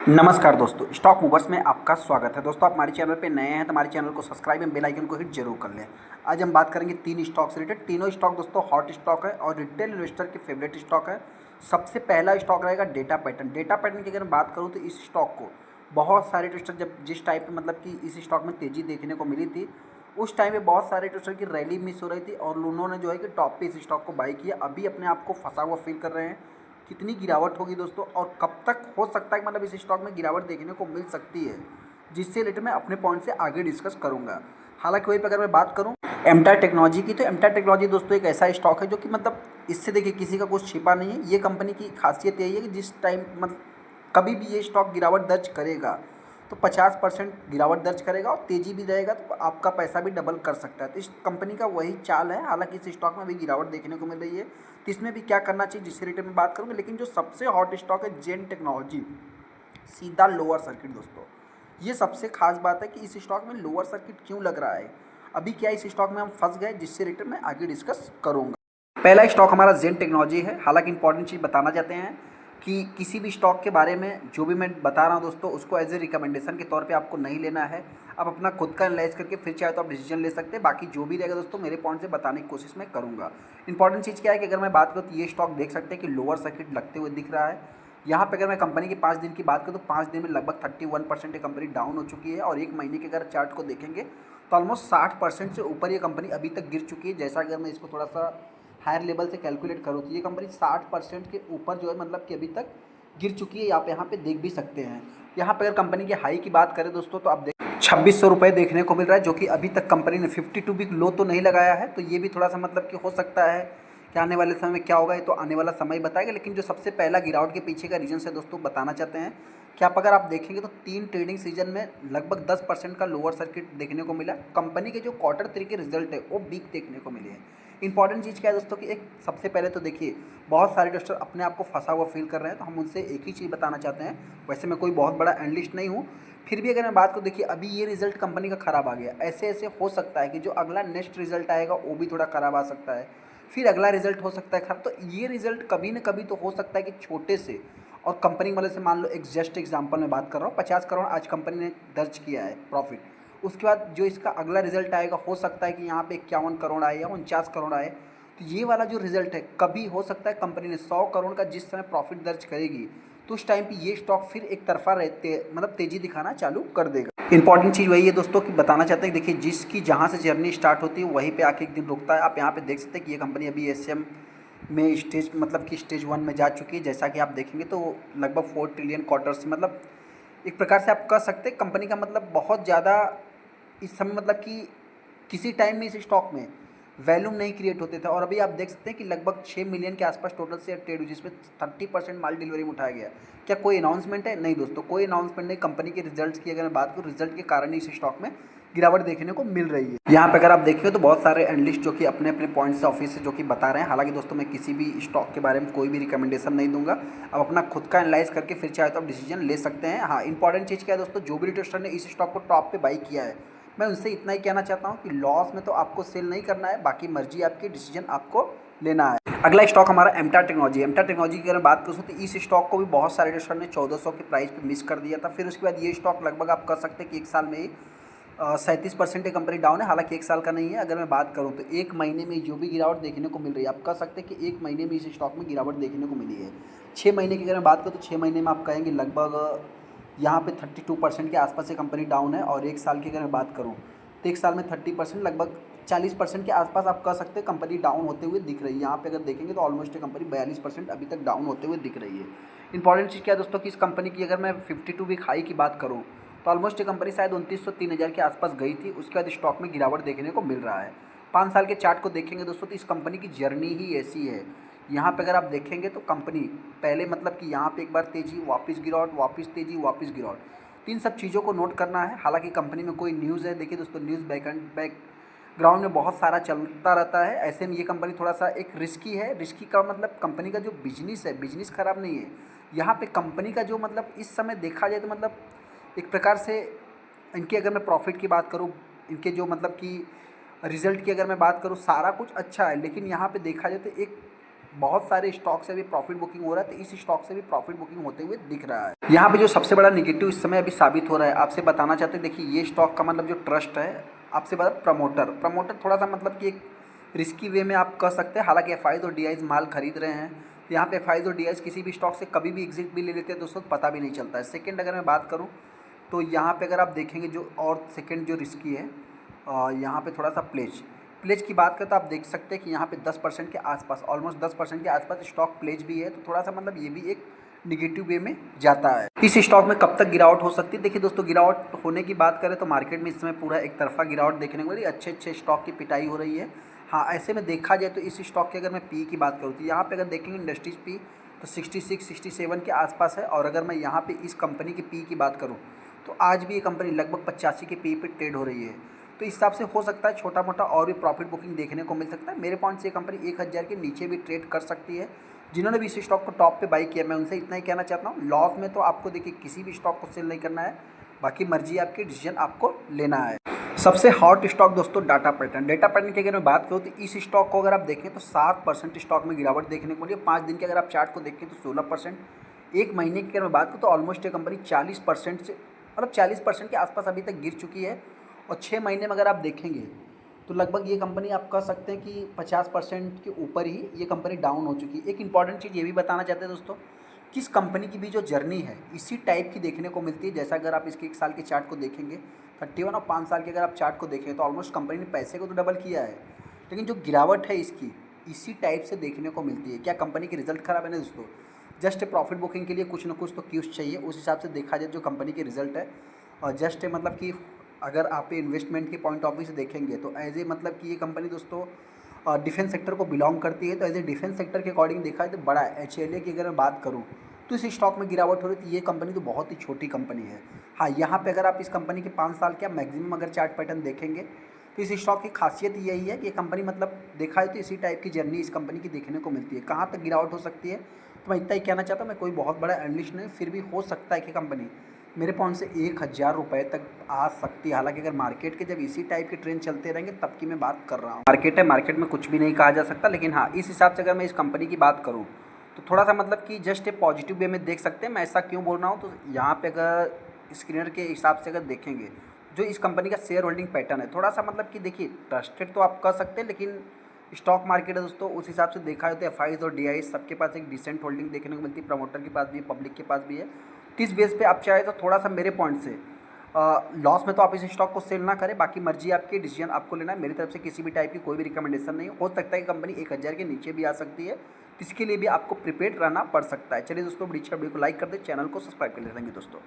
नमस्कार दोस्तों, stock movers में आपका स्वागत है। दोस्तों, आप हमारे चैनल पे नए हैं तो हमारे चैनल को सब्सक्राइब एंड बेल आइकन को हिट जरूर कर लें। आज हम बात करेंगे तीन स्टॉक से रिलेटेड। तीनों स्टॉक दोस्तों हॉट स्टॉक है और रिटेल इन्वेस्टर के फेवरेट स्टॉक है। सबसे पहला स्टॉक रहेगा डेटा पैटर्न। डेटा पैटर्न की अगर मैं बात करूँ तो इस स्टॉक को बहुत सारे ट्रेडर जब जिस टाइप में मतलब कि इस स्टॉक में तेज़ी देखने को मिली थी, उस टाइम पे बहुत सारे ट्रेडर की रैली मिस हो रही थी और उन्होंने जो है कि टॉप पे इस स्टॉक को बाई किया। अभी अपने आप को फंसा हुआ फील कर रहे हैं। कितनी गिरावट होगी दोस्तों और कब तक हो सकता है कि मतलब इस स्टॉक में गिरावट देखने को मिल सकती है, जिससे रिलेटेड मैं अपने पॉइंट से आगे डिस्कस करूंगा। हालांकि वहीं पर अगर मैं बात करूं एमटा टेक्नोलॉजी की, तो एमटा टेक्नोलॉजी दोस्तों एक ऐसा स्टॉक है जो कि मतलब इससे देखिए किसी का कुछ छिपा नहीं है। ये कंपनी की खासियत यही है कि जिस टाइम मतलब कभी भी ये स्टॉक गिरावट दर्ज करेगा तो 50% गिरावट दर्ज करेगा और तेज़ी भी रहेगा तो आपका पैसा भी डबल कर सकता है। तो इस कंपनी का वही चाल है। हालांकि इस स्टॉक में भी गिरावट देखने को मिल रही है, तो इसमें भी क्या करना चाहिए जिससे रिलेटेड में बात करूँगा। लेकिन जो सबसे हॉट स्टॉक है जेन टेक्नोलॉजी, सीधा लोअर सर्किट दोस्तों। ये सबसे खास बात है कि इस स्टॉक में लोअर सर्किट क्यों लग रहा है। अभी क्या इस स्टॉक में हम फंस गए, जिससे रिलेटेड मैं आगे डिस्कस करूँगा। पहला स्टॉक हमारा जेन टेक्नोलॉजी है। हालांकि इंपॉर्टेंट चीज़ बताना चाहते हैं कि किसी भी स्टॉक के बारे में जो भी मैं बता रहा हूं दोस्तों, उसको एज ए रिकमेंडेशन के तौर पे आपको नहीं लेना है। आप अपना खुद का एनालाइज करके फिर चाहे तो आप डिसीजन ले सकते हैं। बाकी जो भी रहेगा दोस्तों मेरे पॉइंट से बताने की कोशिश मैं करूँगा। इंपॉर्टेंट चीज़ क्या है कि अगर मैं बात करूँ तो ये स्टॉक देख सकते हैं कि लोअर सर्किट लगते हुए दिख रहा है। यहाँ पे अगर मैं कंपनी के 5 दिन की बात करूँ तो 5 दिन में लगभग 31% ये कंपनी डाउन हो चुकी है और एक महीने के अगर चार्ट को देखेंगे तो ऑलमोस्ट 60% से ऊपर ये कंपनी अभी तक गिर चुकी है। जैसा अगर मैं इसको थोड़ा सा हायर लेवल से कैलकुलेट करो तो ये कंपनी 60% के ऊपर जो है मतलब कि अभी तक गिर चुकी है। आप यहाँ पे देख भी सकते हैं। यहाँ पे अगर कंपनी के हाई की बात करें दोस्तों तो आप देख 2600 रुपये देखने को मिल रहा है, जो कि अभी तक कंपनी ने 52 वीक लो तो नहीं लगाया है। तो ये भी थोड़ा सा मतलब कि हो सकता है कि आने वाले समय में क्या होगा, ये तो आने वाला समय ही बताएगा। लेकिन जो सबसे पहला गिरावट के पीछे का रीजन है दोस्तों बताना चाहते हैं कि आप अगर आप देखेंगे तो 3 ट्रेडिंग सीजन में लगभग 10% का लोअर सर्किट देखने को मिला। कंपनी के जो Q3 के रिजल्ट है वो वीक देखने को मिले हैं। इंपॉर्टेंट चीज़ क्या है दोस्तों कि एक सबसे पहले तो देखिए बहुत सारे इन्वेस्टर अपने आप को फंसा हुआ फील कर रहे हैं, तो हम उनसे एक ही चीज़ बताना चाहते हैं। वैसे मैं कोई बहुत बड़ा एनालिस्ट नहीं हूँ, फिर भी अगर मैं बात करूँ, देखिए अभी ये रिजल्ट कंपनी का ख़राब आ गया। ऐसे ऐसे हो सकता है कि जो अगला नेक्स्ट रिजल्ट आएगा वो भी थोड़ा ख़राब आ सकता है, फिर अगला रिजल्ट हो सकता है खराब। तो ये रिजल्ट कभी ना कभी तो हो सकता है कि छोटे से और कंपनी वाले से, मान लो एक जस्ट एग्जांपल में बात कर रहा हूँ, 50 करोड़ आज कंपनी ने दर्ज किया है प्रॉफिट। उसके बाद जो इसका अगला रिजल्ट आएगा हो सकता है कि यहाँ पे 51 करोड़ आए या 49 करोड़ आए। तो ये वाला जो रिजल्ट है कभी हो सकता है कंपनी ने 100 करोड़ का जिस समय प्रॉफिट दर्ज करेगी तो उस टाइम पे ये स्टॉक फिर एक तरफा रहते मतलब तेज़ी दिखाना चालू कर देगा। इंपॉर्टेंट चीज़ वही है दोस्तों कि बताना चाहते हैं कि देखिए जिसकी जहाँ से जर्नी स्टार्ट होती है वहीं पे आके एक दिन रुकता है। आप यहाँ पे देख सकते हैं कि ये कंपनी अभी एसएम में स्टेज मतलब कि स्टेज 1 में जा चुकी है। जैसा कि आप देखेंगे तो लगभग 4 ट्रिलियन क्वार्टर से मतलब एक प्रकार से आप कह सकते हैं कंपनी का मतलब बहुत ज़्यादा इस समय मतलब कि किसी टाइम में इस स्टॉक में वैल्यूम नहीं क्रिएट होते थे और अभी आप देख सकते हैं कि लगभग 6 मिलियन के आसपास टोटल शेयर ट्रेड हुई, जिसमें 30% माल डिलीवरी में उठाया गया। क्या कोई अनाउंसमेंट है? नहीं दोस्तों, कोई अनाउंसमेंट नहीं। कंपनी के रिजल्ट्स की अगर मैं बात करूँ, रिजल्ट के कारण ही इस स्टॉक में गिरावट देखने को मिल रही है। यहाँ पे अगर आप देखेंगे तो बहुत सारे एनालिस्ट जो कि अपने अपने पॉइंट से ऑफिस से जो कि बता रहे हैं। हालांकि दोस्तों मैं किसी भी स्टॉक के बारे में कोई भी रिकमेंडेशन नहीं दूंगा। आप अपना खुद का एनालाइज करके फिर चाहे तो आप डिसीजन ले सकते हैं। हाँ, इंपॉर्टेंट चीज़ क्या है दोस्तों, जो भी इन्वेस्टर ने इस स्टॉक को टॉप पे बाई किया है, मैं उनसे इतना ही कहना चाहता हूँ कि लॉस में तो आपको सेल नहीं करना है, बाकी मर्जी आपकी, डिसीजन आपको लेना है। अगला स्टॉक हमारा एमटा टेक्नोलॉजी। एमटा टेक्नोलॉजी की अगर बात करूँ तो इस स्टॉक को भी बहुत सारे इन्वेस्टर ने 1400 के प्राइस पे मिस कर दिया था। फिर उसके बाद ये स्टॉक लगभग आप कह सकते हैं कि एक साल में ही 37% कंपनी डाउन है। हालांकि एक साल का नहीं है। अगर मैं बात करूँ तो एक महीने में जो भी गिरावट देखने को मिल रही है, आप कह सकते हैं कि एक महीने में इस स्टॉक में गिरावट देखने को मिली है। 6 महीने की अगर मैं बात करूँ तो 6 महीने में आप कहेंगे लगभग यहाँ पे 32% के आसपास से कंपनी डाउन है। और एक साल की अगर मैं बात करूँ तो एक साल में 30% लगभग 40% के आसपास आप कह सकते हैं कंपनी डाउन होते हुए दिख रही है। यहाँ पे अगर देखेंगे तो ऑलमोस्ट कंपनी 42% अभी तक डाउन होते हुए दिख रही है। इंपॉर्टेंट चीज़ क्या है दोस्तों कि इस कंपनी की अगर मैं 52 वीक हाई की बात करूँ तो ऑलमोस्ट ये कंपनी शायद 2903 के आसपास गई थी। उसके बाद स्टॉक में गिरावट देखने को मिल रहा है। 5 साल के चार्ट को देखेंगे दोस्तों तो इस कंपनी की जर्नी ही ऐसी है। यहाँ पे अगर आप देखेंगे तो कंपनी पहले मतलब कि यहाँ पे एक बार तेज़ी, वापस गिरावट, वापस तेज़ी, वापस गिरावट, तो इन सब चीज़ों को नोट करना है। हालांकि कंपनी में कोई न्यूज़ है, देखिए दोस्तों न्यूज़ बैकग्राउंड में बहुत सारा चलता रहता है। ऐसे में ये कंपनी थोड़ा सा एक रिस्की है। रिस्की का मतलब कंपनी का जो बिजनेस है, बिजनेस खराब नहीं है। यहाँ पे कंपनी का जो मतलब इस समय देखा जाए तो मतलब एक प्रकार से इनके अगर मैं प्रॉफिट की बात करूँ, इनके जो मतलब कि रिज़ल्ट की अगर मैं बात करूँ, सारा कुछ अच्छा है। लेकिन यहाँ पे देखा जाए तो एक बहुत सारे स्टॉक से अभी प्रॉफिट बुकिंग हो रहा है, तो इस स्टॉक से भी प्रॉफिट बुकिंग होते हुए दिख रहा है। यहाँ पे जो सबसे बड़ा निगेटिव इस समय अभी साबित हो रहा है, आपसे बताना चाहते हैं, देखिए ये स्टॉक का मतलब जो ट्रस्ट है, आपसे बता प्रमोटर थोड़ा सा मतलब कि एक रिस्की वे में आप कह सकते हैं। हालांकि एफआईज और डीआईज माल खरीद रहे हैं, तो यहाँ पे एफआईज और डीआईज किसी भी स्टॉक से कभी भी एग्जिट भी ले लेते हैं दोस्तों, पता भी नहीं चलता है। सेकंड अगर मैं बात करूँ तो यहाँ पे अगर आप देखेंगे जो और सेकंड जो रिस्की है, यहाँ पे थोड़ा सा प्लेज की बात करें तो आप देख सकते हैं कि यहाँ पे 10% के आसपास, ऑलमोस्ट 10% के आसपास स्टॉक प्लेज भी है, तो थोड़ा सा मतलब ये भी एक निगेटिव वे में जाता है। इस स्टॉक में कब तक गिरावट हो सकती है? देखिए दोस्तों, गिरावट होने की बात करें तो मार्केट में इस समय पूरा एक तरफा गिरावट देखने को मिली, अच्छे स्टॉक की पिटाई हो रही है। हाँ, ऐसे में देखा जाए तो इस स्टॉक की अगर मैं पी की बात करूँ तो यहाँ पे अगर देखेंगे इंडस्ट्रीज पी तो 66-67 के आसपास है, और अगर मैं यहाँ पे इस कंपनी की पी की बात करूँ तो आज भी ये कंपनी लगभग 85 के पी पे ट्रेड हो रही है। तो इस हिसाब से हो सकता है छोटा मोटा और भी प्रॉफिट बुकिंग देखने को मिल सकता है। मेरे पॉइंट से ये कंपनी 1000 के नीचे भी ट्रेड कर सकती है। जिन्होंने भी इस स्टॉक को टॉप पे बाई किया, मैं उनसे इतना ही कहना चाहता हूँ, लॉस में तो आपको देखिए किसी भी स्टॉक को सेल नहीं करना है, बाकी मर्जी आपकी, डिसीजन आपको लेना है। सबसे हॉट स्टॉक दोस्तों डाटा पैटर्न की अगर मैं बात करूँ तो इस स्टॉक को अगर आप देखें तो 7% स्टॉक में गिरावट देखने को मिली। 5 दिन के अगर आप चार्ट को देखें तो 16%, एक महीने की अगर मैं बात करूँ तो ऑलमोस्ट ये कंपनी 40% से मतलब 40% के आसपास अभी तक गिर चुकी है, और 6 महीने में अगर आप देखेंगे तो लगभग ये कंपनी आप कह सकते हैं कि 50% के ऊपर ही ये कंपनी डाउन हो चुकी है। एक इंपॉर्टेंट चीज़ ये भी बताना चाहते हैं दोस्तों, किस कंपनी की भी जो जर्नी है इसी टाइप की देखने को मिलती है। जैसा अगर आप इसके 1 साल के चार्ट को देखेंगे, 31 और 5 साल के अगर आप चार्ट को देखें तो ऑलमोस्ट कंपनी ने पैसे को तो डबल किया है, लेकिन जो गिरावट है इसकी इसी टाइप से देखने को मिलती है। क्या कंपनी के रिजल्ट खराब है? ना दोस्तों, जस्ट प्रॉफिट बुकिंग के लिए कुछ ना कुछ तो क्यूज चाहिए, उस हिसाब से देखा जाए जो कंपनी के रिजल्ट है। और जस्ट मतलब कि अगर आप इन्वेस्टमेंट के पॉइंट ऑफ व्यू से देखेंगे तो एज ए मतलब कि ये कंपनी दोस्तों डिफेंस सेक्टर को बिलोंग करती है, तो एज ए डिफेंस सेक्टर के अकॉर्डिंग देखा जाए तो बड़ा है। HLA की अगर मैं बात करूँ तो इस स्टॉक में गिरावट हो रही थी, ये कंपनी तो बहुत ही छोटी कंपनी है। हाँ, यहाँ पे अगर आप इस कंपनी के 5 साल का मैक्सिमम अगर चार्ट पैटर्न देखेंगे तो इस स्टॉक की खासियत यही है कि ये कंपनी मतलब देखा है तो इसी टाइप की जर्नी इस कंपनी की देखने को मिलती है। कहाँ तक गिरावट हो सकती है तो मैं इतना ही कहना चाहता हूँ, मैं कोई बहुत बड़ा एनालिस्ट नहीं, फिर भी हो सकता है कि कंपनी मेरे पॉइंट से 1000 रुपये तक आ सकती है। हालांकि अगर मार्केट के जब इसी टाइप के ट्रेंड चलते रहेंगे तब की मैं बात कर रहा हूँ। मार्केट है, मार्केट में कुछ भी नहीं कहा जा सकता, लेकिन हाँ इस हिसाब से अगर मैं इस कंपनी की बात करूँ तो थोड़ा सा मतलब कि जस्ट ए पॉजिटिव वे में देख सकते हैं। मैं ऐसा क्यों बोल रहा हूँ, तो यहाँ पे अगर स्क्रीनर के हिसाब से अगर देखेंगे जो इस कंपनी का शेयर होल्डिंग पैटर्न है, थोड़ा सा मतलब कि देखिए ट्रस्टेड तो आप कह सकते हैं, लेकिन स्टॉक मार्केट है दोस्तों, उस हिसाब से देखा है तो एफआईज और डीआईज सबके पास एक डिसेंट होल्डिंग देखने को मिलती है। प्रमोटर के पास भी है, पब्लिक के पास भी है। किस बेस पे आप चाहे तो थोड़ा सा मेरे पॉइंट से लॉस में तो आप इस स्टॉक को सेल ना करें, बाकी मर्जी आपकी, डिसीजन आपको लेना है। मेरी तरफ से किसी भी टाइप की कोई भी रिकमेंडेशन नहीं हो सकता है कि कंपनी 1000 के नीचे भी आ सकती है, इसके लिए भी आपको प्रिपेयर रहना पड़ सकता है। चलिए दोस्तों, वीडियो को लाइक कर दें, चैनल को सब्सक्राइब कर लेंगे दोस्तों।